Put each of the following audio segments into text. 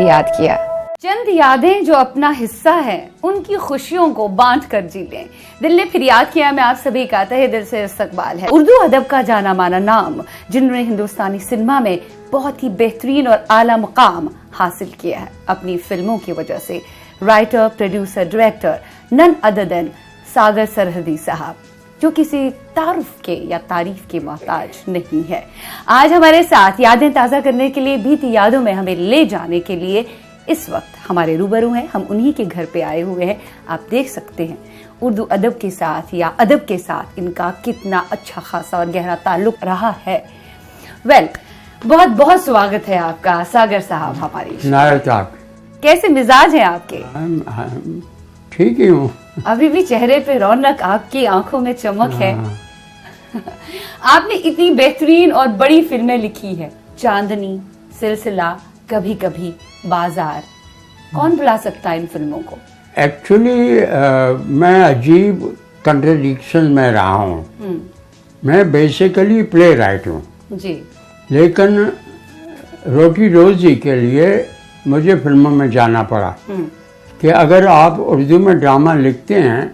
याद किया। चंद यादें जो अपना हिस्सा है, उनकी खुशियों को बांट कर जी लें। दिल ने फिर याद किया में आप सभी का तहे दिल से इस्तकबाल है। उर्दू अदब का जाना माना नाम, जिन्होंने हिंदुस्तानी सिनेमा में बहुत ही बेहतरीन और आला मुकाम हासिल किया है अपनी फिल्मों की वजह से। Writer, producer, director none other than Sagar Sarhadi साहब, जो किसी तारुफ के या तारीफ के मोहताज नहीं है। आज हमारे साथ यादें ताजा करने के लिए, बीती यादों में हमें ले जाने के लिए इस वक्त हमारे रूबरू हैं। हम उन्हीं के घर पे आए हुए हैं। आप देख सकते हैं उर्दू अदब के साथ या अदब के साथ इनका कितना अच्छा खासा और गहरा ताल्लुक रहा है। बहुत बहुत स्वागत है आपका सागर साहब हमारी। कैसे मिजाज हैं आपके? ठीक ही हूँ। अभी भी चेहरे पे रौनक, आपकी आंखों में चमक है। आपने इतनी बेहतरीन और बड़ी फिल्में लिखी है, चांदनी, सिलसिला, कभी कभी, बाजार। कौन भुला सकता है इन फिल्मों को? एक्चुअली मैं अजीब कंट्रडिक्शन में रहा हूँ। मैं बेसिकली प्ले राइट हूँ जी, लेकिन रोटी रोजी के लिए मुझे फिल्मों में जाना पड़ा कि अगर आप उर्दू में ड्रामा लिखते हैं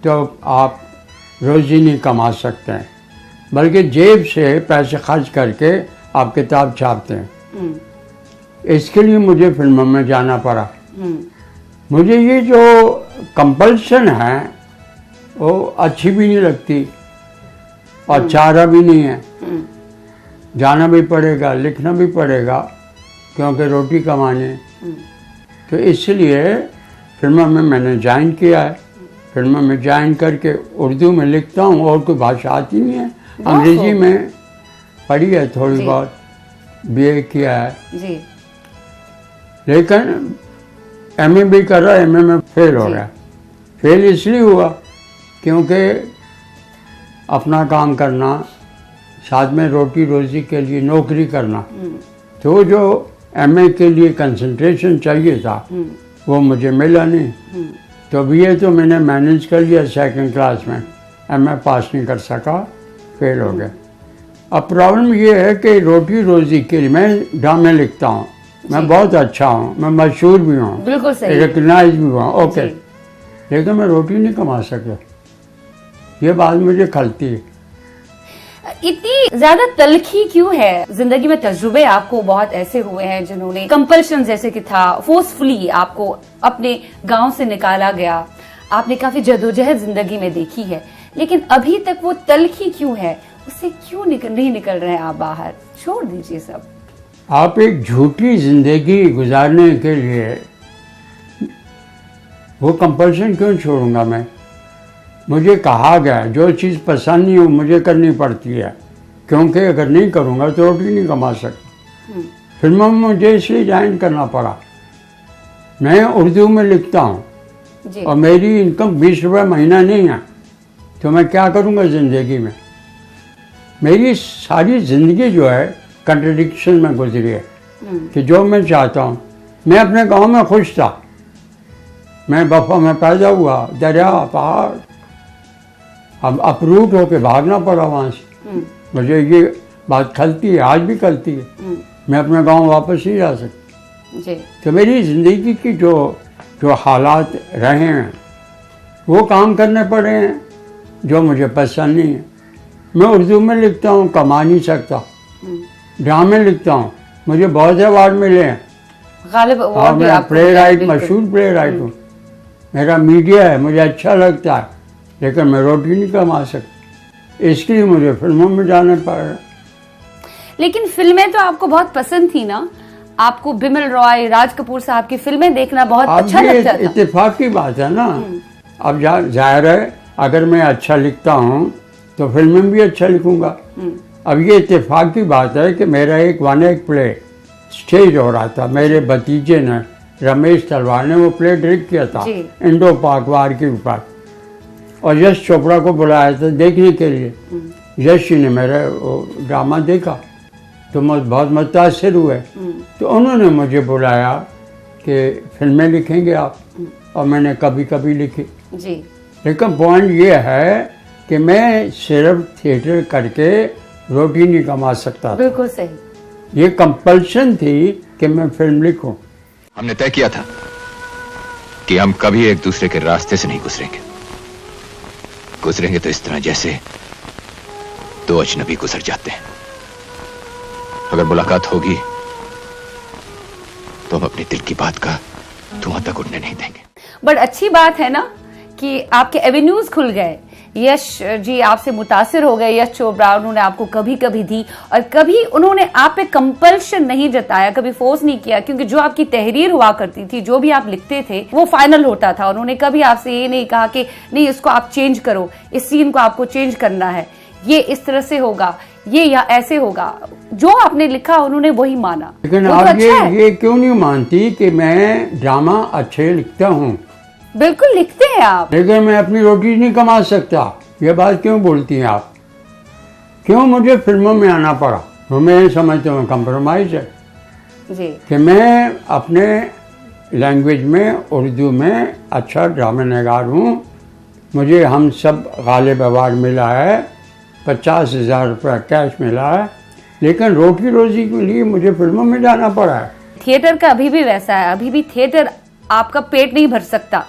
तो आप रोजी नहीं कमा सकते हैं, बल्कि जेब से पैसे खर्च करके आप किताब छापते हैं। इसके लिए मुझे फिल्मों में जाना पड़ा। मुझे ये जो कंपल्शन है वो अच्छी भी नहीं लगती और चारा भी नहीं है। जाना भी पड़ेगा, लिखना भी पड़ेगा, क्योंकि रोटी कमाने। तो इसलिए फिल्मों में मैंने ज्वाइन किया है। फिल्मों में ज्वाइन करके उर्दू में लिखता हूँ, और कोई भाषा आती नहीं है। अंग्रेजी में पढ़ी है थोड़ी बहुत, बीए किया है जी। लेकिन एमए भी कर रहा, एमए में फेल हो गया। फेल इसलिए हुआ क्योंकि अपना काम करना, साथ में रोटी रोजी के लिए नौकरी करना, तो जो एमए के लिए कंसंट्रेशन चाहिए था वो मुझे मिला नहीं। तो बीए तो मैंने मैनेज कर लिया सेकंड क्लास में, एमए पास नहीं कर सका, फेल हो गया। अब प्रॉब्लम ये है कि रोटी रोजी के लिए मैं ड्रामे लिखता हूँ, मैं बहुत अच्छा हूँ, मैं मशहूर भी हूँ, बिल्कुल सही, रिकग्नाइज भी हुआ, ओके, लेकिन मैं रोटी नहीं कमा सका। ये बात मुझे खलती है। इतनी ज्यादा तलखी क्यों है? जिंदगी में तजुर्बे आपको बहुत ऐसे हुए हैं जिन्होंने कंपल्शन, जैसे कि था फोर्सफुली आपको अपने गांव से निकाला गया, आपने काफी जदोजहद जिंदगी में देखी है, लेकिन अभी तक वो तलखी क्यों है? उससे क्यों नहीं निकल रहे हैं आप बाहर? छोड़ दीजिए सब। आप एक झूठी जिंदगी गुजारने के लिए वो कंपल्शन क्यों छोड़ूंगा मैं? मुझे कहा गया जो चीज़ पसंद नहीं हो मुझे करनी पड़ती है, क्योंकि अगर नहीं करूँगा तो रोटी नहीं कमा सकता। फिल्मों में मुझे इसलिए ज्वाइन करना पड़ा। मैं उर्दू में लिखता हूँ और मेरी इनकम 20 रुपये महीना नहीं है, तो मैं क्या करूँगा ज़िंदगी में? मेरी सारी ज़िंदगी जो है कंट्रडिक्शन में गुजरी है कि जो मैं चाहता हूँ। मैं अपने गांव में खुश था, मैं बफा में पैदा हुआ, दरिया पहाड़, अब अपरूट होके भागना पड़ा वहाँ से। मुझे ये बात खलती है, आज भी खलती है। मैं अपने गांव वापस नहीं जा सकता। तो मेरी ज़िंदगी की जो हालात रहे हैं वो काम करने पड़े हैं जो मुझे पसंद नहीं है। मैं उर्दू में लिखता हूँ, कमा नहीं सकता। ड्रामे लिखता हूँ, मुझे बहुत अवार्ड मिले हैं। मैं प्ले राइट, मशहूर प्ले राइट हूँ। मेरा मीडिया है, मुझे अच्छा लगता है, लेकिन मैं रोटी नहीं कमा सकता। इसके लिए मुझे फिल्मों में जाना पड़ रहा। लेकिन फिल्में तो आपको बहुत पसंद थी ना? आपको बिमल रॉय, राज कपूर साहब की फिल्में देखना बहुत अच्छा लगता था। इत्तेफाक की बात है ना। अब जाहिर है अगर मैं अच्छा लिखता हूँ तो फिल्में भी अच्छा लिखूंगा। अब ये इत्तेफाक की बात है कि मेरा एक वन एक्ट प्ले स्टेज हो रहा था। मेरे भतीजे ने, रमेश तलवार ने, वो प्ले डायरेक्ट किया था इंडो पाक वार के ऊपर, और यश चोपड़ा को बुलाया था देखने के लिए। यश ने मेरा ड्रामा देखा तो बहुत मुतासिर हुए, तो उन्होंने मुझे बुलाया कि फिल्में लिखेंगे आप, और मैंने कभी कभी लिखी जी। लेकिन पॉइंट ये है कि मैं सिर्फ थिएटर करके रोटी नहीं कमा सकता। बिल्कुल सही। ये कंपल्शन थी कि मैं फिल्म लिखूं। हमने तय किया था कि हम कभी एक दूसरे के रास्ते से नहीं गुजरेंगे। गुजरेंगे तो इस तरह जैसे दो अजनबी गुजर जाते हैं। अगर मुलाकात होगी तो हम अपने दिल की बात का धुआं तक उड़ने नहीं देंगे। बट अच्छी बात है ना कि आपके एवेन्यूज खुल गए। यश जी आपसे मुतासिर हो गए, यश चोपड़ा, उन्होंने आपको कभी कभी दी और कभी उन्होंने आप पे कंपल्शन नहीं जताया, कभी फोर्स नहीं किया, क्योंकि जो आपकी तहरीर हुआ करती थी, जो भी आप लिखते थे वो फाइनल होता था। उन्होंने कभी आपसे ये नहीं कहा कि नहीं इसको आप चेंज करो, इस सीन को आपको चेंज करना है, ये इस तरह से होगा, ये या ऐसे होगा। जो आपने लिखा उन्होंने वही माना। लेकिन वो आप तो अच्छा है। ये क्यों नहीं मानती कि मैं ड्रामा अच्छे लिखता हूँ? बिल्कुल लिखते हैं आप। लेकिन मैं अपनी रोटी नहीं कमा सकता। ये बात क्यों बोलती हैं आप? क्यों मुझे फिल्मों में आना पड़ा? तो मैं समझता हूँ कंप्रोमाइज है जी। कि मैं अपने लैंग्वेज में, उर्दू में अच्छा ड्रामा नगार हूँ। मुझे हम सब गालिब अवार्ड मिला है, 50,000 रुपया कैश मिला है, लेकिन रोटी रोजी के लिए मुझे फिल्मों में जाना पड़ा है। थिएटर का अभी भी वैसा है, अभी भी थिएटर आपका पेट नहीं भर सकता।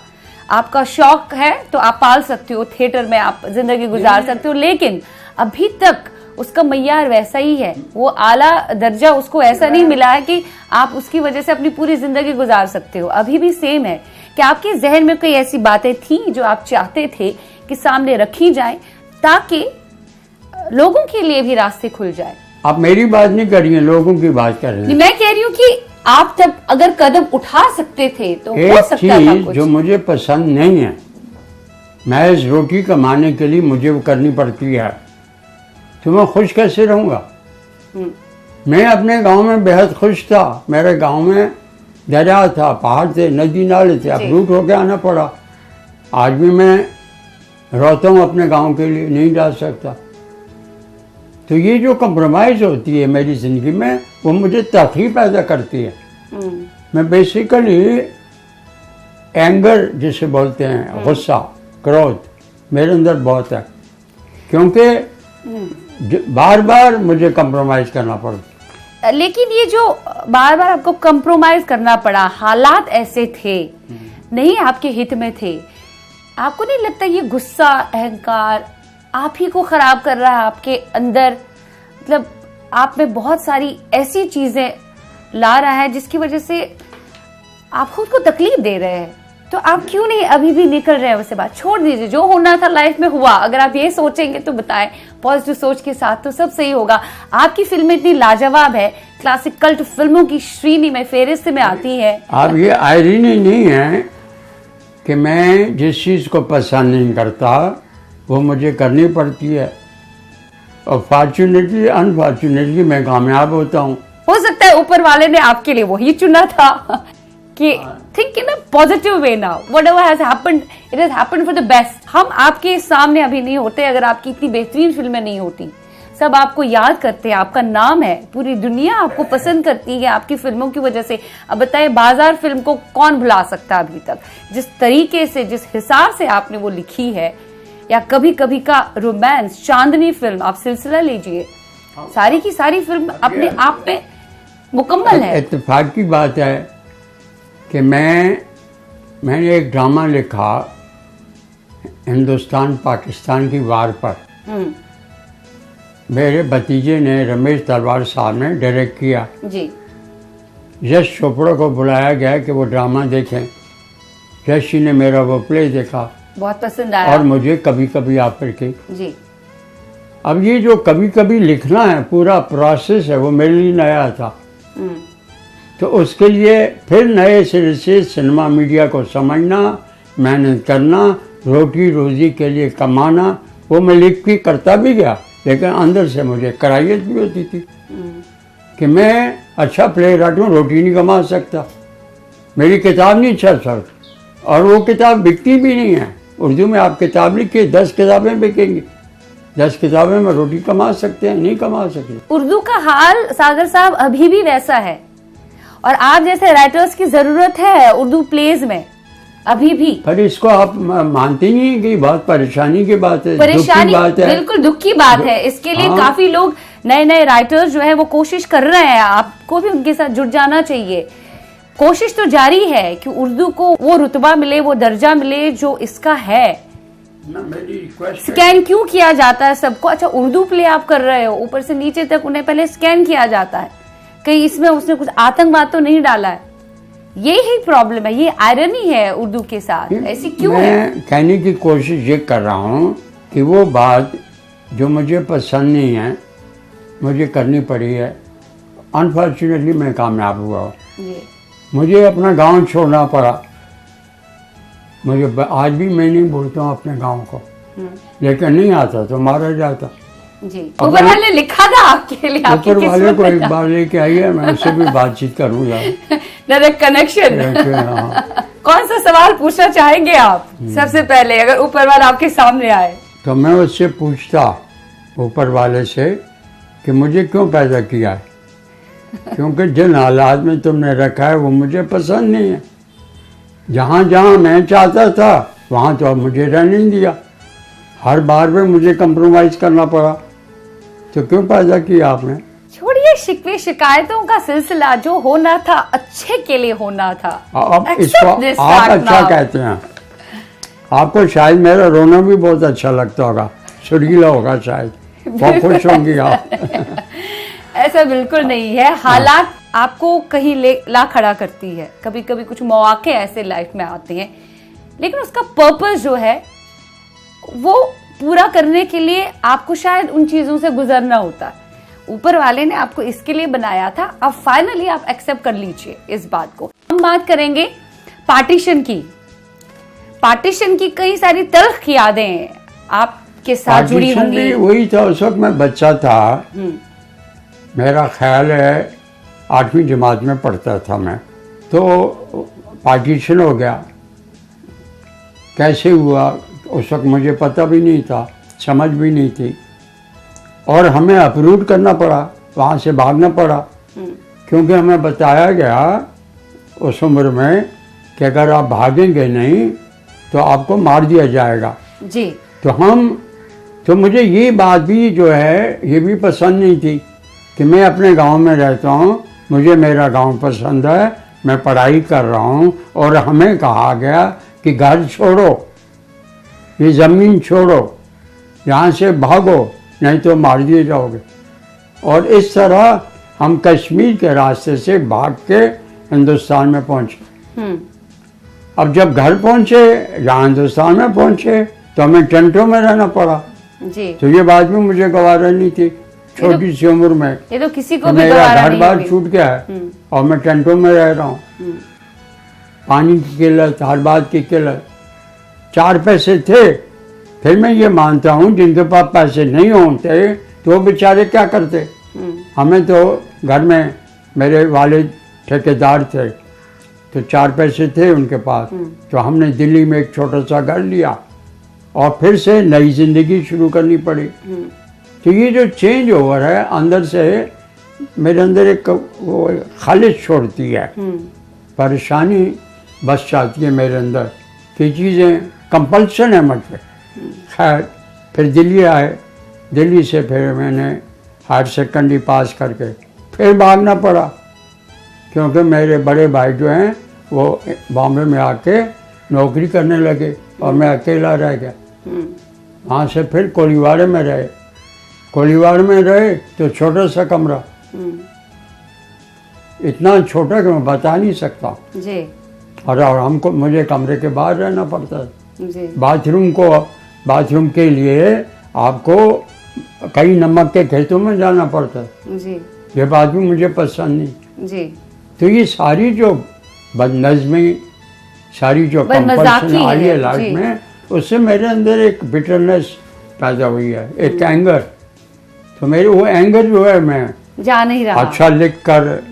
आपका शौक है तो आप पाल सकते हो, थिएटर में आप जिंदगी गुजार सकते हो, लेकिन अभी तक उसका मय्यार वैसा ही है। वो आला दर्जा उसको ऐसा नहीं मिला है कि आप उसकी वजह से अपनी पूरी जिंदगी गुजार सकते हो। अभी भी सेम है कि आपके जहन में कोई ऐसी बातें थी जो आप चाहते थे कि सामने रखी जाए ताकि लोगों के लिए भी रास्ते खुल जाए। आप मेरी बात नहीं कर रही हैं, लोगों की बात कर रही हैं। मैं कह रही हूँ कि आप तब अगर कदम उठा सकते थे तो हो एक सकता था चीज कुछ। जो मुझे पसंद नहीं है, मैं इस रोटी कमाने के लिए मुझे वो करनी पड़ती है, तो मैं खुश कैसे रहूंगा? मैं अपने गांव में बेहद खुश था। मेरे गांव में दरिया था, पहाड़ थे, नदी नाले थे, अब रूट होके आना पड़ा। आज भी मैं रोता हूँ अपने गांव के लिए, नहीं जा सकता। तो ये जो कंप्रोमाइज होती है मेरी जिंदगी में, वो मुझे तकलीफ पैदा करती है। मैं बेसिकली एंगर जिसे बोलते हैं, गुस्सा, क्रोध मेरे अंदर बहुत है, क्योंकि बार बार मुझे कंप्रोमाइज करना पड़ता। लेकिन ये जो बार बार आपको कंप्रोमाइज करना पड़ा, हालात ऐसे थे, नहीं आपके हित में थे, आपको नहीं लगता ये गुस्सा, अहंकार आप ही को खराब कर रहा है? आपके अंदर मतलब आप में बहुत सारी ऐसी चीजें ला रहा है जिसकी वजह से आप खुद को तकलीफ दे रहे हैं। तो आप क्यों नहीं अभी भी निकल रहे हैं उससे? बात छोड़ दीजिए, जो होना था लाइफ में हुआ। अगर आप ये सोचेंगे तो बताएं, पॉजिटिव सोच के साथ तो सब सही होगा। आपकी फिल्म इतनी लाजवाब है, क्लासिक कल्ट फिल्मों की श्रेणी में, फेहरिस्त में आती है। अब ये आयरनी नहीं है कि मैं जिस चीज़ को पसंद नहीं करता वो मुझे करनी पड़ती है, और फॉर्चुनेटली अनफॉर्चुनेटली मैं कामयाब होता हूँ। हो सकता है ऊपर वाले ने आपके लिए वही चुना था कि think in a positive way now, whatever has happened it has happened for the best. हम आपके सामने अभी नहीं होते अगर आपकी इतनी बेहतरीन फिल्में नहीं होती। सब आपको याद करते हैं, आपका नाम है, पूरी दुनिया आपको पसंद करती है आपकी फिल्मों की वजह से। अब बताइए, बाजार फिल्म को कौन भुला सकता अभी तक? जिस तरीके से, जिस हिसाब से आपने वो लिखी है, या कभी कभी का रोमांस, चांदनी फिल्म, आप सिलसिला लीजिए, सारी की सारी फिल्म अपने आप में मुकम्मल है। इत्तेफाक की बात है कि मैंने एक ड्रामा लिखा हिंदुस्तान पाकिस्तान की वार पर। मेरे भतीजे ने, रमेश तलवार साहब ने डायरेक्ट किया जी। यश चोपड़ा को बुलाया गया कि वो ड्रामा देखें। यश जी ने मेरा वो प्ले देखा, बहुत पसंद आया, और मुझे कभी कभी आफर की। जी। अब ये जो कभी कभी लिखना है, पूरा प्रोसेस है, वो मेरे लिए नया था। तो उसके लिए फिर नए सिरे से सिनेमा मीडिया को समझना, मेहनत करना, रोटी रोजी के लिए कमाना, वो मैं लिख के करता भी गया, लेकिन अंदर से मुझे कराहियत भी होती थी कि मैं अच्छा प्ले राइटर हूँ, रोटी नहीं कमा सकता, मेरी किताब नहीं छप सकती, और वो किताब बिकती भी नहीं है। उर्दू में आप किताब लिखिए, 10 किताबें बिकेंगी, 10 किताबें में रोटी कमा सकते हैं? नहीं कमा सकते। उर्दू का हाल सागर साहब अभी भी वैसा है, और आप जैसे राइटर्स की जरूरत है उर्दू प्लेज में अभी भी। पर इसको आप मानते नहीं है कि बहुत परेशानी की बात है, परेशानी, दुख की बात है। बिल्कुल दुख की बात है। इसके लिए काफी लोग, नए नए राइटर्स जो है वो कोशिश कर रहे हैं, आपको भी उनके साथ जुड़ जाना चाहिए। कोशिश तो जारी है कि उर्दू को वो रुतबा मिले, वो दर्जा मिले जो इसका है। ना मेरी रिक्वेस्ट स्कैन क्यों किया जाता है सबको? अच्छा, उर्दू प्ले आप कर रहे हो, ऊपर से नीचे तक उन्हें पहले स्कैन किया जाता है, कहीं इसमें उसने कुछ आतंकवाद तो नहीं डाला है। यही प्रॉब्लम है, ये आयरनी है उर्दू के साथ। ऐसी क्यों है? मैं कहने की कोशिश ये कर रहा हूँ कि वो बात जो मुझे पसंद नहीं है, मुझे करनी पड़ी है। अनफॉर्चुनेटली मैं कामयाब हुआ हूँ। जी। मुझे अपना गांव छोड़ना पड़ा। मुझे आज भी मैं नहीं बोलता हूँ अपने गांव को, लेकिन नहीं आता तो मारा जाता। जी। ऊपर वाले लिखा था आपके लिए, आपकी ऊपर वाले को किस्मत एक बार लेके आइए, मैं उससे भी बातचीत करूँगा। Direct connection. हाँ। कौन सा सवाल पूछना चाहेंगे आप सबसे पहले, अगर ऊपर वाला आपके सामने आए? तो मैं उससे पूछता, ऊपर वाले से, कि मुझे क्यों पैदा किया है, क्योंकि जिन हालात में तुमने रखा है वो मुझे पसंद नहीं है। जहाँ जहाँ मैं चाहता था वहाँ तो अब मुझे रहने नहीं दिया, हर बार में मुझे कंप्रोमाइज करना पड़ा। तो क्यों पैदा किया आपने? छोड़िए शिकवे शिकायतों का सिलसिला, जो होना था अच्छे के लिए होना था। अब Accept इसको this आप fact अच्छा now. कहते हैं, आपको शायद मेरा रोना भी बहुत अच्छा लगता होगा, सुरीला होगा शायद, बहुत खुश होंगी आप। ऐसा बिल्कुल नहीं है, हालात आपको कहीं ला खड़ा करती है। कभी कभी कुछ मौके ऐसे लाइफ में आते हैं, लेकिन उसका पर्पस जो है वो पूरा करने के लिए आपको शायद उन चीजों से गुजरना होता है। ऊपर वाले ने आपको इसके लिए बनाया था, अब फाइनली आप एक्सेप्ट कर लीजिए इस बात को। हम बात करेंगे पार्टीशन की। पार्टीशन की कई सारी तल्ख यादें आपके साथ जुड़ी पार्टीशन होंगी। भी वही था, उस वक्त मैं बच्चा था। मेरा ख्याल है 8वीं जमात में पढ़ता था मैं, तो पार्टीशन हो गया। कैसे हुआ उस वक्त मुझे पता भी नहीं था, समझ भी नहीं थी, और हमें अपरूट करना पड़ा, वहाँ से भागना पड़ा, क्योंकि हमें बताया गया उस उम्र में कि अगर आप भागेंगे नहीं तो आपको मार दिया जाएगा। जी। तो मुझे ये बात भी जो है ये भी पसंद नहीं थी कि मैं अपने गांव में रहता हूँ, मुझे मेरा गांव पसंद है, मैं पढ़ाई कर रहा हूँ, और हमें कहा गया कि घर छोड़ो, ये ज़मीन छोड़ो, यहाँ से भागो, नहीं तो मार दिए जाओगे। और इस तरह हम कश्मीर के रास्ते से भाग के हिंदुस्तान में पहुँचे। अब जब घर पहुँचे, यहाँ हिंदुस्तान में पहुँचे, तो हमें टेंटों में रहना पड़ा। जी। तो ये बात भी मुझे गवारा नहीं थी, छोटी सी उम्र में। ये तो किसी को तो भी मेरा गवारा घर नहीं बार होगी। छूट गया है और मैं टेंटों में रह रहा हूँ। पानी की किल्लत, हर बात की किल्लत। 4 पैसे थे, फिर मैं ये मानता हूँ जिनके पास पैसे नहीं होते तो वो बेचारे क्या करते। हमें तो घर में मेरे वालिद ठेकेदार थे, तो 4 पैसे थे उनके पास, तो हमने दिल्ली में एक छोटा सा घर लिया और फिर से नई जिंदगी शुरू करनी पड़ी। तो ये जो चेंज ओवर है अंदर से, मेरे अंदर एक वो खालिश छोड़ती है, परेशानी बस जाती है मेरे अंदर कि चीज़ें कंपल्सन है मुझ पे। खैर फिर दिल्ली आए, दिल्ली से फिर मैंने हायर सेकेंडरी पास करके फिर भागना पड़ा, क्योंकि मेरे बड़े भाई जो हैं वो बॉम्बे में आके नौकरी करने लगे और मैं अकेला रह गया। वहाँ से फिर कोलीवाड़े में रहे। कोलीवाड़ में रहे तो छोटा सा कमरा, इतना छोटा कि मैं बता नहीं सकता। जी। और हमको मुझे कमरे के बाहर रहना पड़ता था। जी। बाथरूम के लिए आपको कई नमक के खेतों में जाना पड़ता है। जी। ये बात भी मुझे पसंद नहीं। जी। तो ये सारी जो बदनज़मी, सारी जो कंपल्सन आई है लाइफ में, उससे मेरे अंदर एक बिटरनेस पैदा हुई है, एक एंगर। तो मेरे वो एंगर जो है मैं जा नहीं रहा, अच्छा लिख कर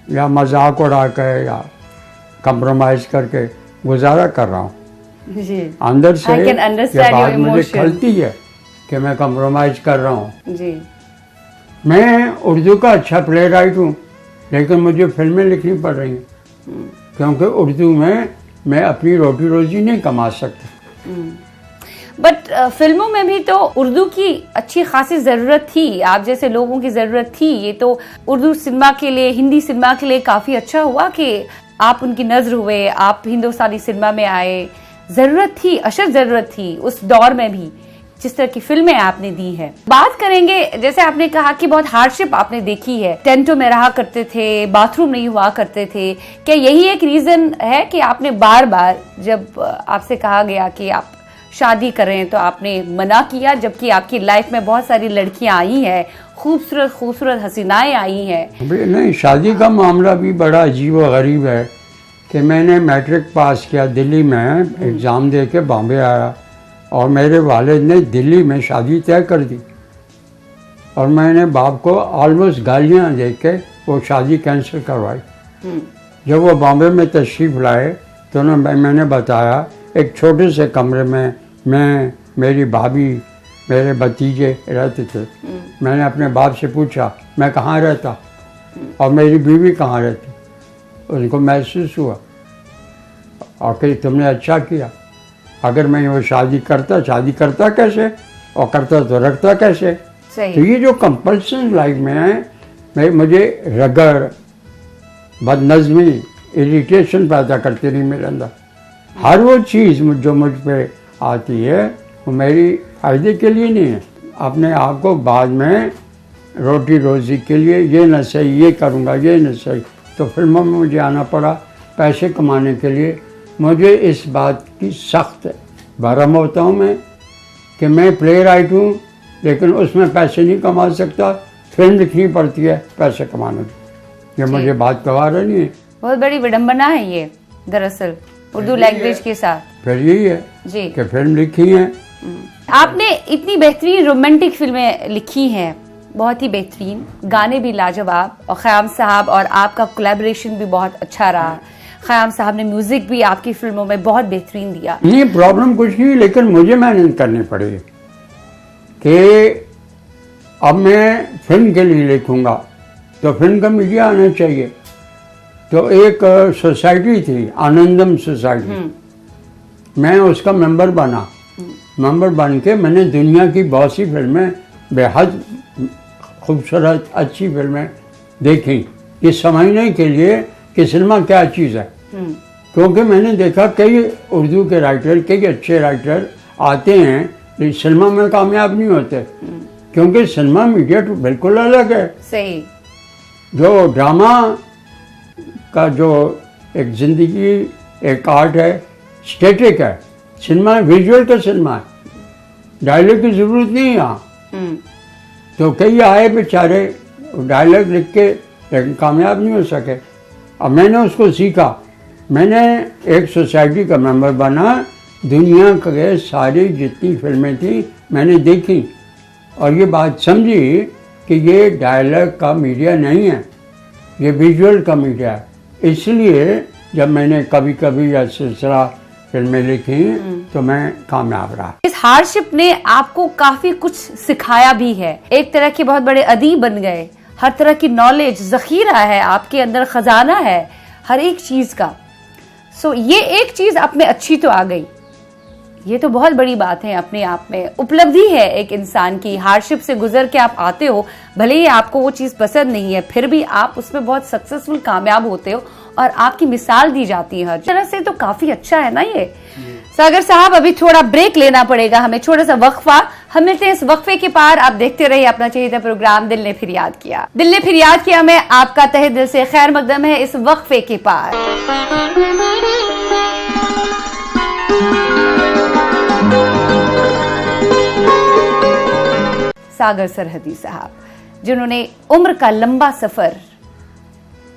या मजाक उड़ा कर या कंप्रोमाइज करके गुजारा कर रहा हूँ। जी। अंदर से I can ये understand your बात मुझे emotion. खलती है कि मैं कंप्रोमाइज कर रहा हूँ। जी। मैं उर्दू का अच्छा प्ले राइट हूँ, लेकिन मुझे फिल्में लिखनी पड़ रही हैं, क्योंकि उर्दू में मैं अपनी रोटी रोजी नहीं कमा सकता। बट फिल्मों में भी तो उर्दू की अच्छी खासी जरूरत थी, आप जैसे लोगों की जरूरत थी। ये तो उर्दू सिनेमा के लिए, हिंदी सिनेमा के लिए काफी अच्छा हुआ कि आप उनकी नजर हुए, आप हिंदुस्तानी सिनेमा में आए। जरूरत थी, अशद जरूरत थी उस दौर में भी, जिस तरह की फिल्में आपने दी है। बात करेंगे, जैसे आपने कहा कि बहुत हार्डशिप आपने देखी है, टेंटों में रहा करते थे, बाथरूम नहीं हुआ करते थे। क्या यही एक रीजन है कि आपने बार बार जब आपसे कहा गया कि आप शादी करें तो आपने मना किया, जबकि आपकी लाइफ में बहुत सारी लड़कियां आई हैं, खूबसूरत खूबसूरत हसीनाएं आई हैं? नहीं, शादी का मामला भी बड़ा अजीब व गरीब है कि मैंने मैट्रिक पास किया दिल्ली में, एग्ज़ाम दे के बॉम्बे आया और मेरे वालिद ने दिल्ली में शादी तय कर दी और मैंने बाप को ऑलमोस्ट गालियाँ दे के वो शादी कैंसिल करवाई। जब वो बॉम्बे में तशरीफ़ लाए तो मैंने बताया, एक छोटे से कमरे में मैं, मेरी भाभी, मेरे भतीजे रहते थे। मैंने अपने बाप से पूछा मैं कहाँ रहता और मेरी बीवी कहाँ रहती। उनको महसूस हुआ और कि तुमने अच्छा किया, अगर मैं वो शादी करता कैसे और करता तो रखता कैसे। तो ये जो कंपल्सन लाइफ में है, मुझे रगड़, बदनज़मी, इरिटेशन पैदा करती रही मेरे अंदर। हर वो चीज़ जो मुझ पे आती है वो मेरी फ़ायदे के लिए नहीं है। अपने आप को बाद में रोटी रोज़ी के लिए ये न सही, ये करूँगा, ये न सही, तो फिल्मों में मुझे आना पड़ा पैसे कमाने के लिए। मुझे इस बात की सख्त भरम होता हूँ मैं कि मैं प्ले राइट हूँ, लेकिन उसमें पैसे नहीं कमा सकता। फिल्म लिखनी पड़ती है पैसे कमाने की। ये मुझे बात गवार नहीं है। बहुत बड़ी विडम्बना है ये दरअसल उर्दू लैंग्वेज के साथ। फिर यही है जी कि फिल्म लिखी है। आपने इतनी बेहतरीन रोमांटिक फिल्में लिखी हैं, बहुत ही बेहतरीन, गाने भी लाजवाब, और ख़याम साहब और आपका कोलैबोरेशन भी बहुत अच्छा रहा। ख़याम साहब ने म्यूजिक भी आपकी फिल्मों में बहुत बेहतरीन दिया। नहीं, प्रॉब्लम कुछ नहीं, लेकिन मुझे मेहनत करनी पड़ी कि अब मैं फिल्म के लिए लिखूंगा तो फिल्म का मीडिया आना चाहिए। तो एक सोसाइटी थी, आनंदम सोसाइटी, मैं उसका मेंबर बना। मेंबर बन के मैंने दुनिया की बहुत सी फिल्में, बेहद खूबसूरत अच्छी फिल्में देखी, ये समझने के लिए कि सिनेमा क्या चीज़ है। क्योंकि मैंने देखा कई उर्दू के राइटर, कई अच्छे राइटर आते हैं लेकिन सिनेमा में कामयाब नहीं होते, क्योंकि सिनेमा मीडिया तो बिल्कुल अलग है। सही। जो ड्रामा का जो एक ज़िंदगी, एक आर्ट है, स्टैटिक है। सिनेमा विजुअल का सिनेमा है, डायलॉग की ज़रूरत नहीं है यहाँ। तो कई आए बेचारे डायलॉग लिख के लेकिन कामयाब नहीं हो सके। अब मैंने उसको सीखा, मैंने एक सोसाइटी का मेंबर बना, दुनिया के सारी जितनी फिल्में थी मैंने देखी और ये बात समझी कि ये डायलॉग का मीडिया नहीं है, ये विजुअल का मीडिया है। इसलिए जब मैंने कभी कभी या सिलसिला फिल्में लिखी तो मैं कामयाब रहा। इस हार्डशिप ने आपको काफी कुछ सिखाया भी है, एक तरह के बहुत बड़े अदीब बन गए। हर तरह की नॉलेज, जखीरा है आपके अंदर, खजाना है हर एक चीज का। सो ये एक चीज आप में अच्छी तो आ गई, ये तो बहुत बड़ी बात है अपने आप में, उपलब्धि है एक इंसान की। हार्डशिप से गुजर के आप आते हो, भले ही आपको वो चीज पसंद नहीं है, फिर भी आप उसमें बहुत सक्सेसफुल, कामयाब होते हो और आपकी मिसाल दी जाती है हर तरह से। तो काफी अच्छा है ना ये। सागर साहब, अभी थोड़ा ब्रेक लेना पड़ेगा हमें, छोटा सा वक्फा। हम मिलते हैं इस वक्फे के पार। आप देखते रहिए अपना चहेता प्रोग्राम दिल ने फिर याद किया। दिल ने फिर याद किया में आपका तहे दिल से खैर मकदम है इस वक्फे के पार। सागर सरहदी साहब, जिन्होंने उम्र का लंबा सफर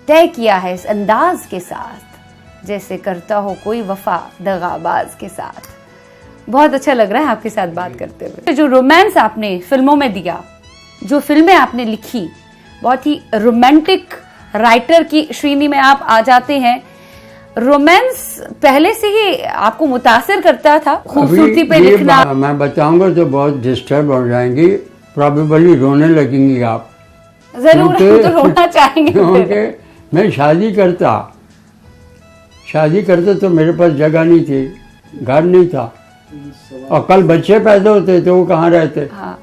तय किया है इस अंदाज के साथ, जैसे करता हो कोई वफा दगाबाज के साथ। बहुत अच्छा लग रहा है आपके साथ बात करते हुए। जो रोमांस आपने फिल्मों में दिया, जो फिल्में आपने लिखी, बहुत ही रोमांटिक राइटर की श्रेणी में आप आ जाते हैं। रोमांस पहले से ही आपको मुतासिर करता था, खूबसूरती पे लिखना? मैं बताऊंगा तो बहुत डिस्टर्ब हो जाएंगी, प्रॉबेबली रोने लगेंगी आप। जरूर, हम तो रोना चाहेंगे। क्योंकि मैं शादी करता तो मेरे पास जगह नहीं थी, घर नहीं था, और कल बच्चे पैदा होते तो वो कहाँ रहते। हाँ।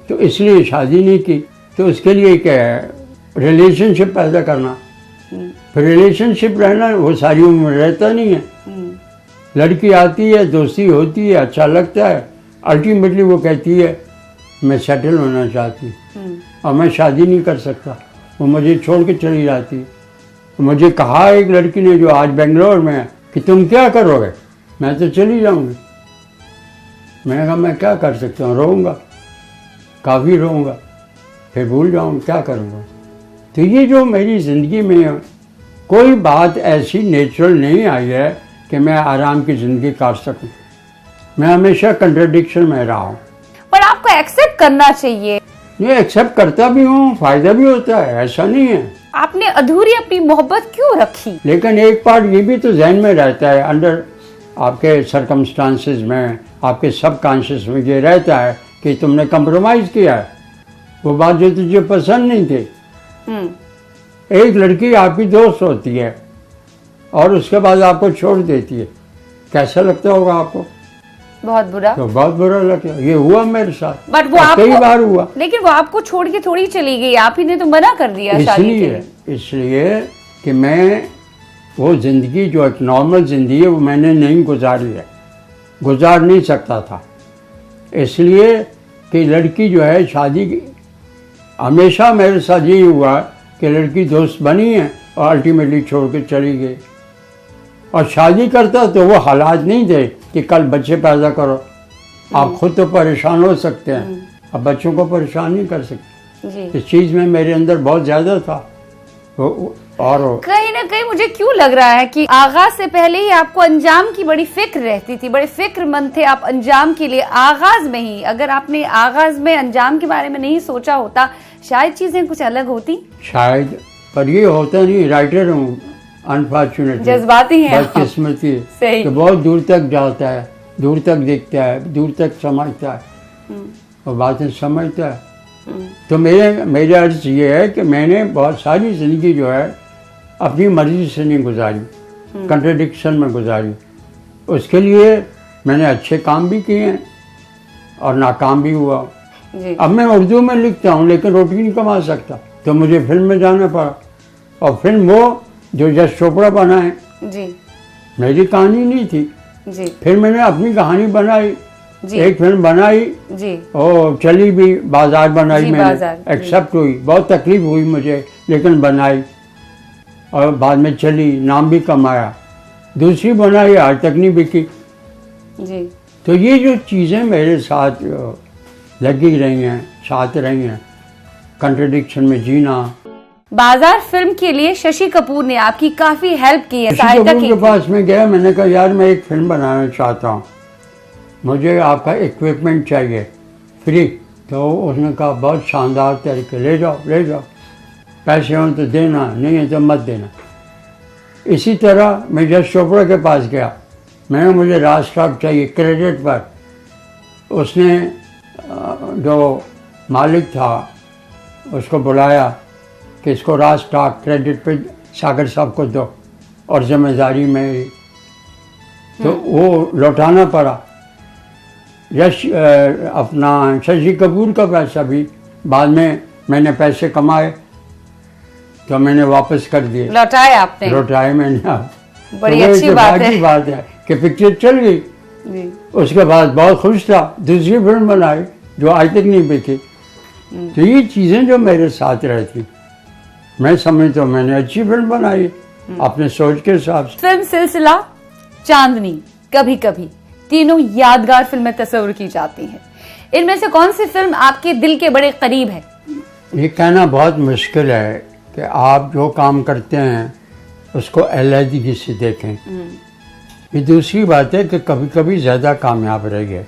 तो इसलिए शादी नहीं की। तो उसके लिए क्या है, रिलेशनशिप पैदा करना। फिर रिलेशनशिप रहना वो सारी उम्र रहता नहीं है। लड़की आती है, दोस्ती होती है, अच्छा लगता है, अल्टीमेटली वो कहती है मैं सेटल होना चाहती हूँ और मैं शादी नहीं कर सकता। वो मुझे छोड़ के चली जाती है। मुझे कहा एक लड़की ने जो आज बेंगलोर में है कि तुम क्या करोगे। मैं तो चली जाऊंगी। मैंने कहा मैं क्या कर सकता हूँ, रोऊंगा, काफ़ी रोऊंगा, फिर भूल जाऊँगा, क्या करूँगा। तो ये जो मेरी ज़िंदगी में कोई बात ऐसी नेचुरल नहीं आई है कि मैं आराम की ज़िंदगी काट सकूँ। मैं हमेशा कंट्रडिक्शन में रहा हूँ। पर आपको एक्सेप्ट करना चाहिए। ये एक्सेप्ट करता भी हूँ, फायदा भी होता है, ऐसा नहीं है। आपने अधूरी अपनी मोहब्बत क्यों रखी? लेकिन एक पार्ट ये भी तो जहन में रहता है, अंडर आपके सर्कमस्टांसेस में, आपके सबकॉन्शियस में ये रहता है कि तुमने कंप्रोमाइज़ किया है। वो बात जो तुझे पसंद नहीं थी। एक लड़की आपकी दोस्त होती है और उसके बाद आपको छोड़ देती है, कैसा लगता होगा आपको? बहुत बुरा। तो बहुत बुरा लगता है। ये हुआ मेरे साथ, बट वो कई बार हुआ। लेकिन वो आपको छोड़ के थोड़ी चली गई, आप ही ने तो मना कर दिया शादी के लिए। इसलिए कि मैं वो ज़िंदगी जो एक नॉर्मल ज़िंदगी है वो मैंने नहीं गुजारी है, गुजार नहीं सकता था। इसलिए कि लड़की जो है शादी की, हमेशा मेरे साथ यही हुआ कि लड़की दोस्त बनी है और अल्टीमेटली छोड़ के चली गई। और शादी करता तो वो हालात नहीं थे कि कल बच्चे पैदा करो। आप खुद तो परेशान हो सकते हैं, अब बच्चों को परेशान नहीं कर सकते। जी। इस चीज़ में मेरे अंदर बहुत ज़्यादा था। और कहीं ना कहीं मुझे क्यों लग रहा है कि आगाज से पहले ही आपको अंजाम की बड़ी फिक्र रहती थी, बड़े फिक्रमंद थे आप अंजाम के लिए। आगाज में ही अगर आपने आगाज में अंजाम के बारे में नहीं सोचा होता, शायद चीजें कुछ अलग होती। शायद, पर ये होता नहीं। राइटर हूँ, अनफॉर्चुनेटली, जज्बाती हैं, बदकिस्मती सही। तो बहुत दूर तक जाता है, दूर तक देखता है, दूर तक समझता है और बातें समझता है। तो मेरा अर्ज ये है कि मैंने बहुत सारी ज़िंदगी जो है अपनी मर्जी से नहीं गुजारी, कंट्रडिक्शन में गुजारी। उसके लिए मैंने अच्छे काम भी किए हैं और नाकाम भी हुआ। जी। अब मैं उर्दू में लिखता हूँ लेकिन रोटी नहीं कमा सकता, तो मुझे फिल्म में जाना पड़ा। और फिल्म वो जो यश चोपड़ा बना है, जी। मेरी कहानी नहीं थी। जी। फिर मैंने अपनी कहानी बनाई, जी। एक फिल्म बनाई, जी। और चली भी, बाजार बनाई जी, मैंने, बाजार, एक्सेप्ट हुई, बहुत तकलीफ हुई मुझे, लेकिन बनाई और बाद में चली, नाम भी कमाया। दूसरी बनाई, आज तक नहीं बिकी। जी। तो ये जो चीज़ें मेरे साथ लगी रही हैं, साथ रही हैं, कंट्रडिक्शन में जीना। बाजार फिल्म के लिए शशि कपूर ने आपकी काफी हेल्प की है, शशि सहायता कपूर की के थी। पास में गया, मैंने कहा यार मैं एक फिल्म बनाना चाहता हूँ, मुझे आपका इक्विपमेंट चाहिए फ्री। तो उसने कहा बहुत शानदार तरीके, ले जाओ ले जाओ, पैसे हों तो देना, नहीं है तो मत देना। इसी तरह मैं यश चोपड़ा के पास गया, मैंने मुझे राज स्टॉक चाहिए क्रेडिट पर। उसने जो मालिक था उसको बुलाया कि इसको राज स्टॉक क्रेडिट पे सागर साहब को दो और जिम्मेदारी में, तो वो लौटाना पड़ा। यश अपना शशि कपूर का पैसा भी बाद में मैंने पैसे कमाए तो मैंने वापस कर दिए, लौटाए आपने? लौटाए मैंने। बड़ी तो अच्छी बात है। बात है कि पिक्चर चल गई। जी। उसके बाद बहुत खुश था, दूसरी फिल्म बनाई जो आज तक नहीं बिकी। तो ये चीज़ें जो मेरे साथ रहती, मैं समझता हूँ मैंने अच्छी फिल्म बनाई अपने सोच के हिसाब से। फिल्म सिलसिला, चांदनी, कभी कभी, तीनों यादगार फिल्में तस्वीर की जाती हैं। इनमें से कौन सी फिल्म आपके दिल के बड़े करीब है? ये कहना बहुत मुश्किल है कि आप जो काम करते हैं उसको अलहदगी से देखें। ये दूसरी बात है कि कभी कभी ज़्यादा कामयाब रह गए,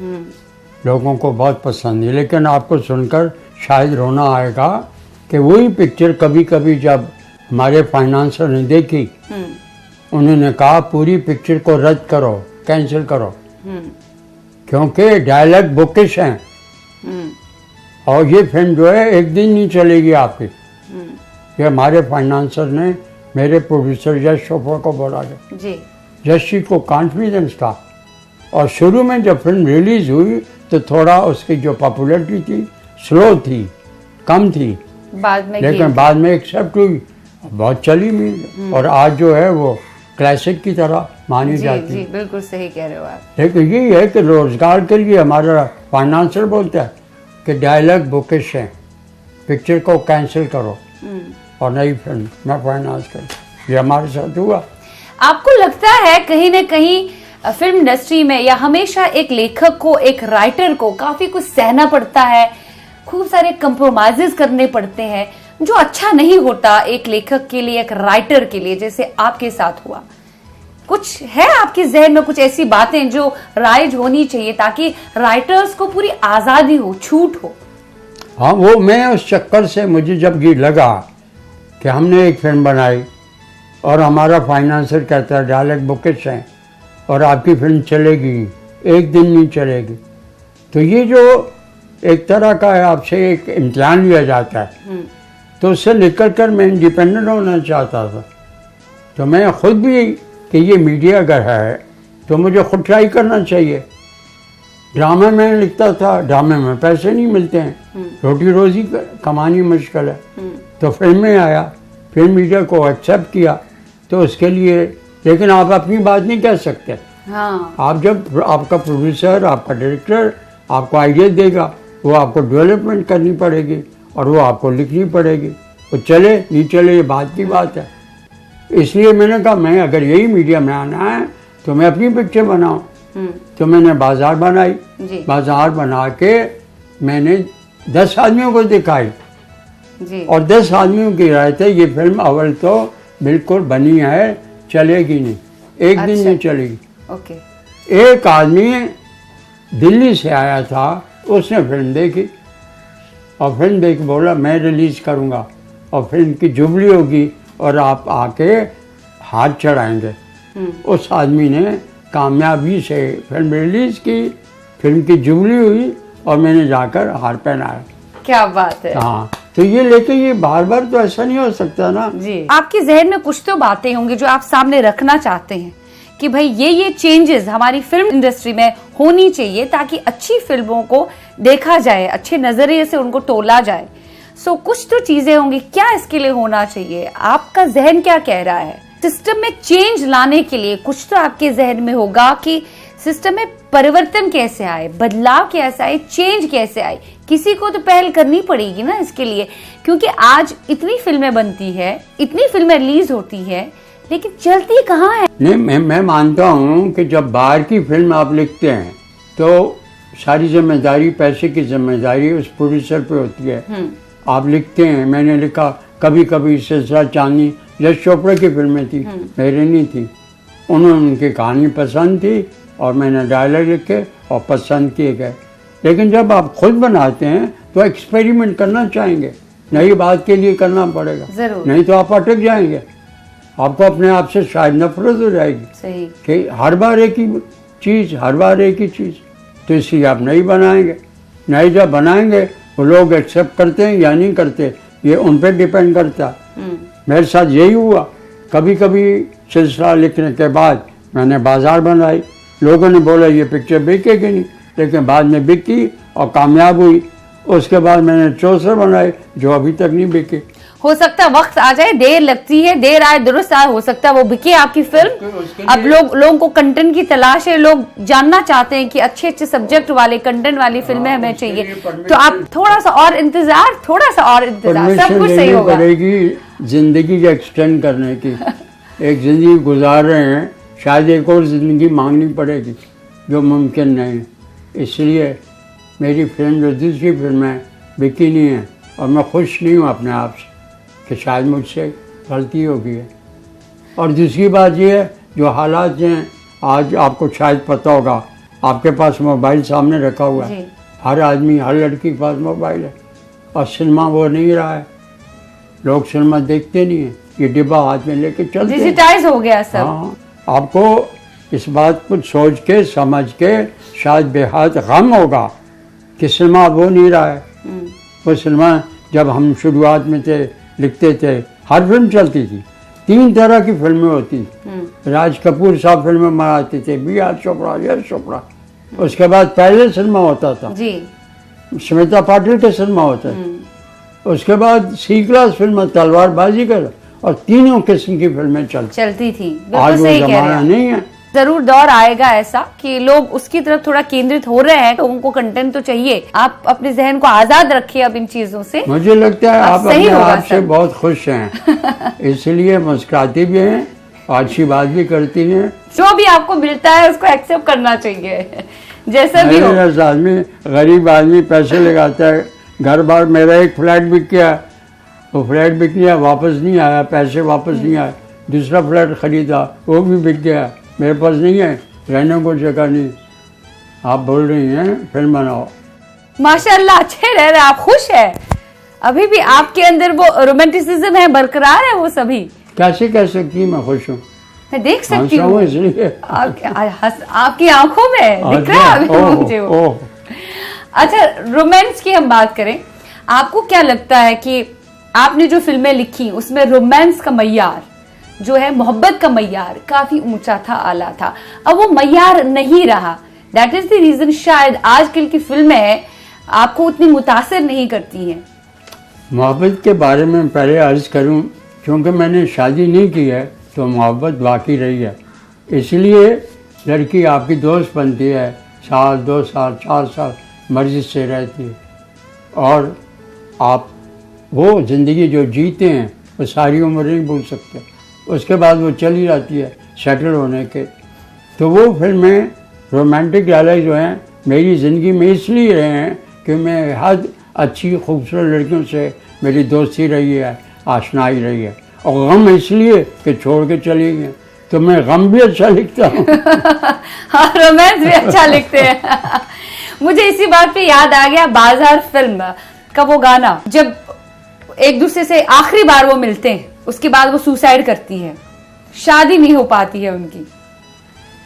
लोगों को बहुत पसंद है, लेकिन आपको सुनकर शायद रोना आएगा कि वही पिक्चर कभी कभी जब हमारे फाइनेंसर ने देखी, उन्होंने कहा पूरी पिक्चर को रद्द करो, कैंसिल करो, क्योंकि डायलॉग बुकिश हैं और ये फिल्म जो है एक दिन नहीं चलेगी आपकी। ये हमारे फाइनेंसर ने मेरे प्रोड्यूसर यश चोपड़ा को बोला, जी। यश जी को कॉन्फिडेंस था और शुरू में जब फिल्म रिलीज हुई तो थोड़ा उसकी जो पॉपुलैरिटी थी स्लो थी, कम थी, बाद में लेकिन बाद में एक्सेप्ट हुई, बहुत चली मील, और आज जो है वो क्लासिक की तरह मानी जाती जी है। बिल्कुल सही कह रहे हो आप। लेकिन यही है कि रोजगार के लिए हमारा फाइनेंसर बोलता है कि डायलॉग बुकिश है, पिक्चर को कैंसिल करो और नई फिल्म मैं फाइनेंस करूँ। ये हमारे साथ हुआ। आपको लगता है कहीं ना कहीं फिल्म इंडस्ट्री में या हमेशा एक लेखक को, एक राइटर को काफी कुछ सहना पड़ता है, खूब सारे कंप्रोमाइजेस करने पड़ते हैं, जो अच्छा नहीं होता एक लेखक के लिए, एक राइटर के लिए, जैसे आपके साथ हुआ? कुछ है आपके जहन में कुछ ऐसी बातें जो राइज होनी चाहिए ताकि राइटर्स को पूरी आजादी हो, छूट हो? हाँ, वो मैं उस चक्कर से मुझे जब ये लगा कि हमने एक फिल्म बनाई और हमारा फाइनेंसर कहता है डायलॉग बुकिश है और आपकी फिल्म चलेगी, एक दिन नहीं चलेगी, तो ये जो एक तरह का है, आपसे एक इम्तिहान लिया जाता है, तो उससे निकल कर मैं इंडिपेंडेंट होना चाहता था। तो मैं खुद भी कि ये मीडिया अगर है तो मुझे खुद ट्राई करना चाहिए। ड्रामा में लिखता था, ड्रामे में पैसे नहीं मिलते हैं, रोटी रोजी कमानी मुश्किल है, तो फिल्म में आया, फिर मीडिया को एक्सेप्ट किया, तो उसके लिए, लेकिन आप अपनी बात नहीं कह सकते। हाँ। आप जब आपका प्रोड्यूसर, आपका डायरेक्टर आपको आइडिया देगा, वो आपको डेवलपमेंट करनी पड़ेगी और वो आपको लिखनी पड़ेगी, वो चले नहीं चले ये बात की बात है। इसलिए मैंने कहा मैं अगर यही मीडिया में आना है तो मैं अपनी पिक्चर बनाऊं। तो मैंने बाजार बनाई, बाजार बना के मैंने 10 आदमियों को दिखाई जी। और 10 आदमियों की राय थे ये फिल्म अव्वल तो बिल्कुल बनी है, चलेगी नहीं, एक दिन नहीं चलेगी। ओके। एक आदमी दिल्ली से आया था, उसने फिल्म देखी और फिल्म देख बोला मैं रिलीज करूंगा और फिल्म की जुबली होगी और आप आके हाथ चढ़ाएंगे। उस आदमी ने कामयाबी से फिल्म रिलीज की, फिल्म की जुबली हुई और मैंने जाकर हार पहनाया। क्या बात है। हाँ, तो ये लेकिन ये बार बार तो ऐसा नहीं हो सकता ना जी। आपके जहन में कुछ तो बातें होंगी जो आप सामने रखना चाहते हैं कि भाई ये चेंजेस हमारी फिल्म इंडस्ट्री में होनी चाहिए ताकि अच्छी फिल्मों को देखा जाए, अच्छे नजरिए से उनको तोला जाए। सो कुछ तो चीजें होंगी, क्या इसके लिए होना चाहिए? आपका जहन क्या कह रहा है? सिस्टम में चेंज लाने के लिए कुछ तो आपके जहन में होगा कि सिस्टम में परिवर्तन कैसे आए, बदलाव कैसे आए, चेंज कैसे आए। किसी को तो पहल करनी पड़ेगी ना इसके लिए, क्योंकि आज इतनी फिल्में बनती है, इतनी फिल्में रिलीज होती है, लेकिन चलती कहाँ है? नहीं, मैं मानता हूँ कि जब बाहर की फिल्म आप लिखते हैं तो सारी जिम्मेदारी, पैसे की जिम्मेदारी उस प्रोड्यूसर पे होती है। आप लिखते हैं, मैंने लिखा कभी कभी सिलसिला चांदनी, यश चोपड़ा की फिल्में थी, मेरी नहीं थी। उन्होंने उनकी कहानी पसंद थी और मैंने डायलॉग लिखे और पसंद किए गए। लेकिन जब आप खुद बनाते हैं तो एक्सपेरिमेंट करना चाहेंगे, नई बात के लिए करना पड़ेगा, जरूर। नहीं तो आप अटक जाएंगे, आपको अपने आप से शायद नफरत हो जाएगी। सही। कि हर बार एक ही चीज़, हर बार एक ही चीज़, तो इसलिए आप नहीं बनाएंगे। नहीं जब बनाएंगे वो लोग एक्सेप्ट करते हैं या नहीं करते, ये उन पर डिपेंड करता है। मेरे साथ यही हुआ, कभी कभी सिलसिला लिखने के बाद मैंने बाजार बनाई, लोगों ने बोला ये पिक्चर बिकेगी नहीं, लेकिन बाद में बिकी और कामयाब हुई। उसके बाद मैंने चौसर बनाए जो अभी तक नहीं बिके। हो सकता है वक्त आ जाए, देर लगती है, देर आए दुरुस्त आए, हो सकता है वो बिके आपकी फिल्म। अब लोगों को कंटेंट की तलाश है, लोग जानना चाहते हैं कि अच्छे अच्छे सब्जेक्ट वाले, कंटेंट वाली फिल्में हमें चाहिए, तो आप थोड़ा सा और इंतजार, थोड़ा सा और इंतजार, सब कुछ सही होगा। पड़ेगी जिंदगी को एक्सटेंड करने की। एक जिंदगी गुजार रहे हैं, शायद एक और जिंदगी मांगनी पड़ेगी जो मुमकिन नहीं है। इसलिए मेरी फिल्म जो दूसरी फिल्म है बिकी नहीं है और मैं खुश नहीं हूँ अपने आप से कि शायद मुझसे गलती हो गई है। और दूसरी बात ये है, जो हालात हैं आज आपको शायद पता होगा, आपके पास मोबाइल सामने रखा हुआ है, हर आदमी, हर लड़की के पास मोबाइल है और सिनेमा वो नहीं रहा है, लोग सिनेमा देखते नहीं है, ये डिब्बा हाथ में लेके चलते हैं। डिजिटाइज हो गया सब। हाँ, आपको इस बात को सोच के समझ के शायद बेहद गम होगा कि सिनेमा वो नहीं रहा है। वो सिनेमा जब हम शुरुआत में थे, लिखते थे, हर फिल्म चलती थी, 3 तरह की फिल्में होती थी, राज कपूर साहब फिल्में बनाते थे, बी आर चोपड़ा, यश चोपड़ा। उसके बाद पहले सिनेमा होता था जी, स्मिता पाटिल के सिनेमा होता था। उसके बाद सी क्लास फिल्म तलवारबाजी कर, और तीनों किस्म की फिल्में चलती थी। आज बिल्कुल वो सही कह रहे जमाना हैं। नहीं है। जरूर दौर आएगा ऐसा कि लोग उसकी तरफ थोड़ा केंद्रित हो रहे हैं, लोगों को कंटेंट तो चाहिए। आप अपने जहन को आजाद रखिए अब इन चीजों से। मुझे लगता है आप सही अपने होगा आप से सब। बहुत खुश हैं, इसलिए मुस्कुराती भी हैं, अच्छी बात भी करती हैं। जो भी आपको मिलता है उसको एक्सेप्ट करना चाहिए, जैसा भी हो। मेरे जैसा आदमी, गरीब आदमी पैसे लगाता है, घर बार, मेरा एक फ्लैट बिक गया, वो फ्लैट बिक गया, वापस नहीं आया, पैसे वापस नहीं आए, दूसरा फ्लैट खरीदा, वो भी बिक गया, मेरे पास नहीं है, रहने को जगह नहीं। आप बोल रही हैं फिल्म बनाओ। माशाल्लाह, अच्छे रह रहे, आप खुश है, अभी भी आपके अंदर वो रोमांटिसिज्म है, बरकरार है वो सभी। कैसे कह सकती मैं खुश हूँ? मैं देख सकती हंसा हूँ इसलिए। आपकी आंखों में दिख रहा है अभी ओह, मुझे वो। ओह। अच्छा, रोमांस की हम बात करें, आपको क्या लगता है कि आपने जो फिल्में लिखी उसमें रोमांस का मय्यार जो है, मोहब्बत का मय्यार काफी ऊंचा था, आला था, अब वो मय्यार नहीं रहा। दैट इज द रीजन शायद आजकल की फिल्में आपको उतनी मुतासिर नहीं करती हैं। मोहब्बत के बारे में पहले अर्ज करूं, क्योंकि मैंने शादी नहीं की है तो मोहब्बत बाकी रही है, इसलिए लड़की आपकी दोस्त बनती है, साल 2 साल 4 साल मर्जी से रहती है, और आप वो ज़िंदगी जो जीते हैं वो सारी उम्र नहीं भूल सकते, उसके बाद वो चली जाती है सेटल होने के। तो वो फिल्में रोमांटिक डायलॉग जो हैं मेरी ज़िंदगी में इसलिए रहे हैं कि मैं हद अच्छी खूबसूरत लड़कियों से मेरी दोस्ती रही है, आशनाई रही है, और गम इसलिए कि छोड़ के चली गई, तो मैं गम भी अच्छा लिखता हूँ। हाँ, रोमांस भी अच्छा लिखते हैं। मुझे इसी बात पे याद आ गया बाजार फिल्म का वो गाना, जब एक दूसरे से आखिरी बार वो मिलते हैं, उसके बाद वो सुसाइड करती है, शादी नहीं हो पाती है उनकी।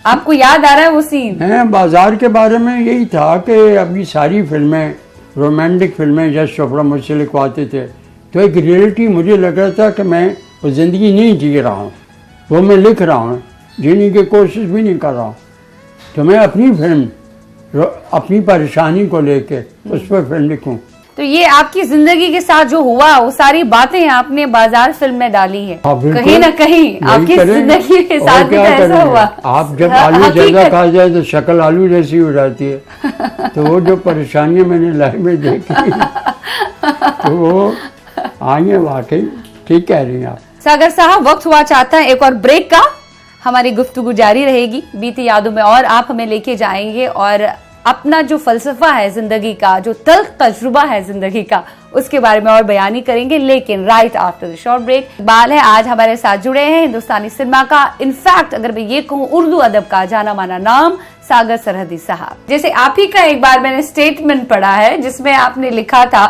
आपको याद आ रहा है वो सीन? है, बाजार के बारे में यही था कि अभी सारी फिल्में रोमांटिक फिल्में यश चोपड़ा मुझसे लिखवाते थे, तो एक रियलिटी मुझे लग रहा था कि मैं वो ज़िंदगी नहीं जी रहा हूँ, वो मैं लिख रहा हूँ, जीने की कोशिश भी नहीं कर रहा हूँ। तो मैं अपनी फिल्म, अपनी परेशानी को लेके उस पर फिल्म लिखूँ। तो ये आपकी जिंदगी के साथ जो हुआ वो सारी बातें आपने बाजार फिल्म में डाली है, कहीं ना कहीं आपकी जिंदगी के साथ भी ऐसा हुआ। आप जब आलू ज्यादा खा जाए तो शक्ल आलू जैसी हो जाती है, तो वो जो परेशानियां मैंने लाइफ में देखी तो वो आई है, वाकई ठीक कह रही हैं आप। सागर साहब, वक्त हुआ चाहता है एक और ब्रेक का, हमारी गुफ्तगू जारी रहेगी बीती यादों में, और आप हमें लेके जाएंगे और अपना जो फलसफा है जिंदगी का, जो तल्ख तजुर्बा है जिंदगी का, उसके बारे में और बयानी करेंगे, लेकिन right after the short break. Iqbal है आज हमारे साथ जुड़े हैं, हिंदुस्तानी सिनेमा का, इनफैक्ट अगर मैं ये कहूँ उर्दू अदब का जाना माना नाम, सागर सरहदी साहब। जैसे आप ही का एक बार मैंने स्टेटमेंट पढ़ा है जिसमें आपने लिखा था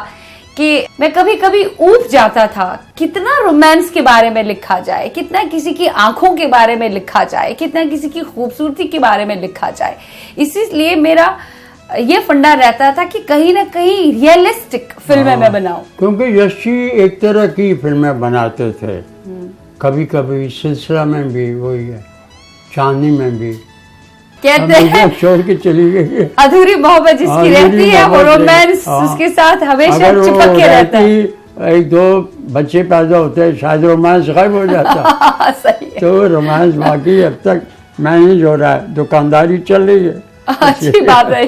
कि मैं कभी कभी ऊब जाता था, कितना रोमांस के बारे में लिखा जाए, कितना किसी की आंखों के बारे में लिखा जाए, कितना किसी की खूबसूरती के बारे में लिखा जाए। इसीलिए मेरा ये फंडा रहता था कि कहीं ना कहीं रियलिस्टिक फिल्में मैं बनाऊं। क्योंकि यश जी एक तरह की फिल्में बनाते थे, कभी कभी सिलसिला में भी वही है, चांदनी में भी, कहते हैं छोड़ के चली गई, अधूरी मोहब्बत जिसकी रहती है वो रोमांस उसके साथ हमेशा चिपक के रहता है। एक दो बच्चे पैदा होते हैं, शायद रोमांस गायब हो जाता सही है। तो रोमांस बाकी अब तक मैनेज हो रहा है, दुकानदारी चल रही है। अच्छी बात है।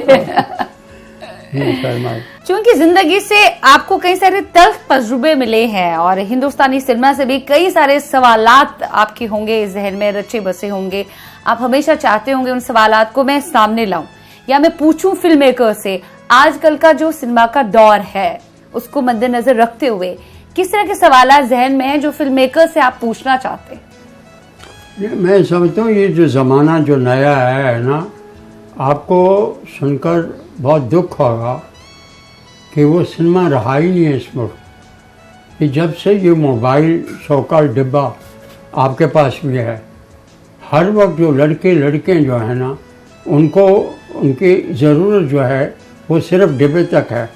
क्योंकि जिंदगी से आपको कई सारे तल्ख तजुर्बे मिले हैं और हिंदुस्तानी सिनेमा से भी कई सारे सवालात आपके होंगे, जहन में रचे बसे होंगे। आप हमेशा चाहते होंगे उन सवालात को मैं सामने लाऊं या मैं पूछूं फिल्म मेकर से। आजकल का जो सिनेमा का दौर है उसको मद्देनजर रखते हुए किस तरह के सवालात जहन में हैं जो फिल्म मेकर से आप पूछना चाहते हैं? मैं समझता हूँ ये जो ज़माना जो नया है ना, आपको सुनकर बहुत दुख होगा कि वो सिनेमा रहा ही नहीं है इस मुल्क कि जब से ये मोबाइल शौकाल डिब्बा आपके पास भी है, हर वक्त जो लड़के लड़कियाँ जो है ना, उनको उनकी ज़रूरत जो है वो सिर्फ डिब्बे तक है।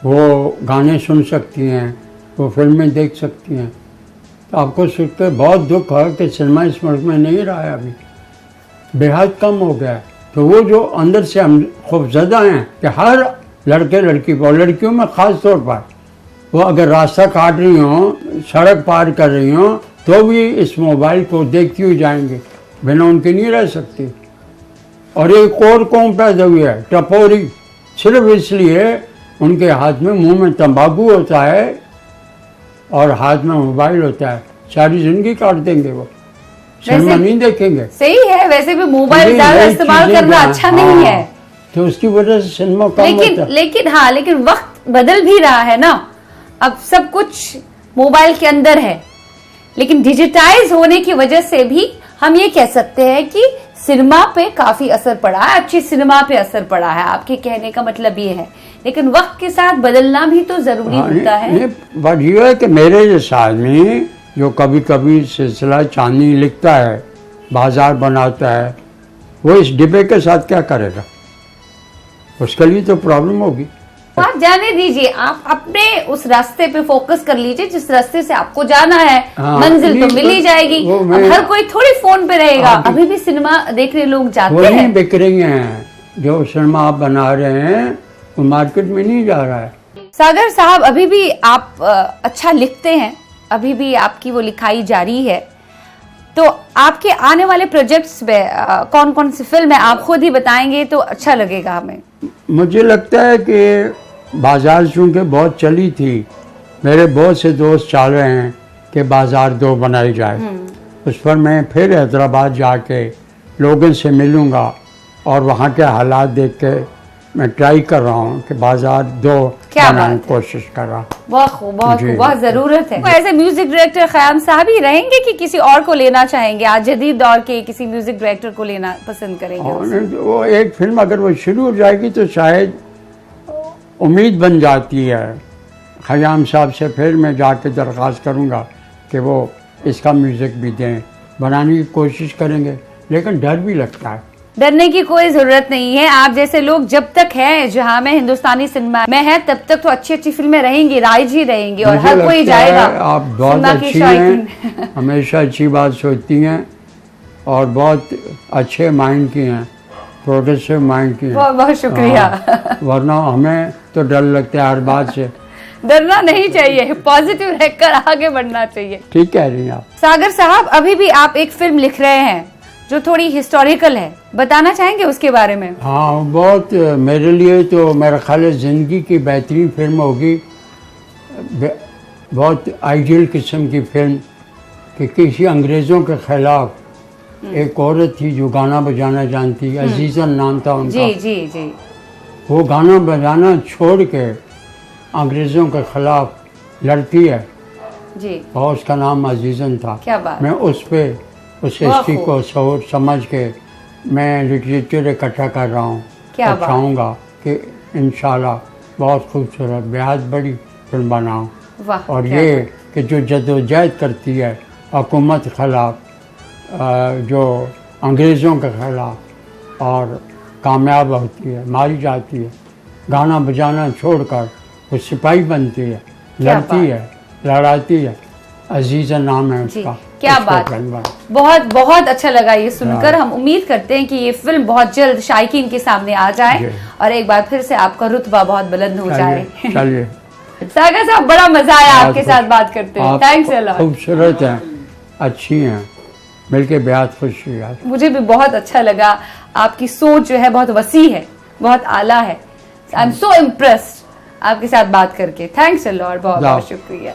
वो गाने सुन सकती हैं, वो फिल्में देख सकती हैं, तो आपको सुन के बहुत दुख है कि सिनेमा इस मुल्क में नहीं रहा है अभी, बेहद कम हो गया है। तो वो जो अंदर से हम खौफजदा हैं कि हर लड़के लड़की को, लड़कियों में ख़ास तौर पर, वो अगर रास्ता काट रही हों, सड़क पार कर रही हों, तो भी इस मोबाइल को देखती हुई जाएंगे, बिना उनके नहीं रह सकती। और एक और कौम पैदा हुई है, टपोरी, सिर्फ इसलिए उनके हाथ में, मुंह में तंबाकू होता है और हाथ में मोबाइल होता है, सारी जिंदगी काट देंगे वो, सिनेमा नहीं देखेंगे। सही है, वैसे भी मोबाइल ज्यादा इस्तेमाल करना अच्छा नहीं है, तो उसकी वजह से सिनेमा कम होता है। लेकिन वक्त बदल भी रहा है ना, अब सब कुछ मोबाइल के अंदर है, लेकिन डिजिटाइज होने की वजह से भी हम ये कह सकते हैं कि सिनेमा पे काफी असर पड़ा है, अच्छी सिनेमा पे असर पड़ा है, आपके कहने का मतलब ये है। लेकिन वक्त के साथ बदलना भी तो जरूरी होता है। बात ये है कि मेरे जैसा आदमी जो कभी कभी सिलसिला चांदनी लिखता है, बाजार बनाता है, वो इस डिब्बे के साथ क्या करेगा? उसके लिए तो प्रॉब्लम होगी। आप जाने दीजिए, आप अपने उस रास्ते पे फोकस कर लीजिए जिस रास्ते से आपको जाना है। मंजिल तो मिल ही जाएगी। अब हर कोई थोड़ी फोन पे रहेगा। अभी भी सिनेमा देखने लोग जाते हैं। वही बिक रही हैं, जो सिनेमा आप बना रहे हैं वो मार्केट में नहीं जा रहा है। सागर साहब, अभी भी आप अच्छा लिखते हैं, अभी भी आपकी वो लिखाई जारी है, तो आपके आने वाले प्रोजेक्ट्स में कौन कौन सी फिल्म है आप खुद ही बताएंगे तो अच्छा लगेगा हमें। मुझे लगता है कि बाजार चूँकि बहुत चली थी, मेरे बहुत से दोस्त चाह रहे हैं कि बाजार 2 बनाई जाए। उस पर मैं फिर हैदराबाद जाके लोगों से मिलूँगा और वहाँ के हालात देख के मैं ट्राई कर रहा हूँ कि बाजार 2 बनाने की कोशिश कर रहा हूँ। बहुत जरूरत है। ऐसे म्यूजिक डायरेक्टर ख़याम साहब ही रहेंगे कि किसी और को लेना चाहेंगे? आज जदीद दौर के किसी म्यूजिक डायरेक्टर को लेना पसंद करेंगे? वो एक फिल्म अगर वो शुरू हो जाएगी तो शायद उम्मीद बन जाती है। ख़याम साहब से फिर मैं जाके दरख्वास्त करूँगा कि वो इसका म्यूज़िक भी दें, बनाने की कोशिश करेंगे, लेकिन डर भी लगता है। डरने की कोई जरूरत नहीं है। आप जैसे लोग जब तक हैं जहां में हिंदुस्तानी सिनेमा में है, तब तक तो अच्छी अच्छी फिल्में रहेंगी, राइज ही रहेंगी और हर कोई जाएगा। आप बहुत अच्छी हैं, हमेशा अच्छी बात सोचती हैं और बहुत अच्छे माइंड की हैं, प्रोग्रेसिव माइंड की हैं। बहुत बहुत शुक्रिया। वरना हमें तो डर लगता है हर बात से। डरना नहीं चाहिए, पॉजिटिव रहकर आगे बढ़ना चाहिए। ठीक कह रही हैं आप। सागर साहब, अभी भी आप एक फिल्म लिख रहे हैं जो थोड़ी हिस्टोरिकल है, बताना चाहेंगे उसके बारे में? हाँ, बहुत मेरे लिए तो मेरा ख्याल है ज़िंदगी की बेहतरीन फिल्म होगी। बहुत आइडियल किस्म की फिल्म कि किसी अंग्रेज़ों के ख़िलाफ़ एक औरत थी जो गाना बजाना जानती, अजीज़न नाम था उनका। जी जी जी। वो गाना बजाना छोड़ के अंग्रेज़ों के ख़िलाफ़ लड़ती है जी, और उसका नाम अजीज़न था। क्या बात। मैं उस हिस्ट्री को सोच समझ के मैं लिटरेचर इकट्ठा कर रहा हूँ। क्या चाहूँगा कि इंशाल्लाह बहुत खूबसूरत बेहद बड़ी फिल्म बनाऊँ। और ये कि जो जद्दोजहद करती है हुकूमत के ख़िलाफ़, जो अंग्रेज़ों के ख़िलाफ़, और कामयाब होती है, मारी जाती है, गाना बजाना छोड़कर वो सिपाही बनती है, लड़ती है, लड़ाती है। अजीज़ा नाम है उसका। क्या बात, बहुत बहुत अच्छा लगा ये सुनकर। हम उम्मीद करते हैं कि ये फिल्म बहुत जल्द शायकीन के सामने आ जाए और एक बार फिर से आपका रुतबा बहुत बुलंद हो जाए। चलिए सागर साहब, बड़ा मजा आया आपके साथ बात करते हुए। Thanks a lot. खूबसूरत हैं, अच्छी हैं, मिलके बेहद खुशी है। मुझे भी बहुत अच्छा लगा। आपकी सोच जो है बहुत वसी है, बहुत आला है। आई एम सो इम्प्रेस्ड आपके साथ बात करके। थैंक्स अ लॉट, बहुत बहुत शुक्रिया।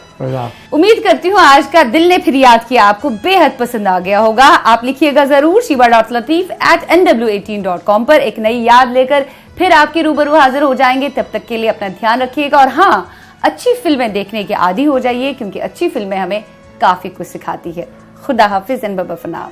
उम्मीद करती हूँ आज का दिल ने फिर याद किया आपको बेहद पसंद आ गया होगा। आप लिखिएगा जरूर shiva.lateef@nw18.com पर। एक नई याद लेकर फिर आपके रूबरू हाजिर हो जाएंगे। तब तक के लिए अपना ध्यान रखिएगा और हाँ, अच्छी फिल्में देखने के आदी हो जाइए, क्योंकि अच्छी फिल्में हमें काफी कुछ सिखाती है। खुदा हाफिज and bye bye for now.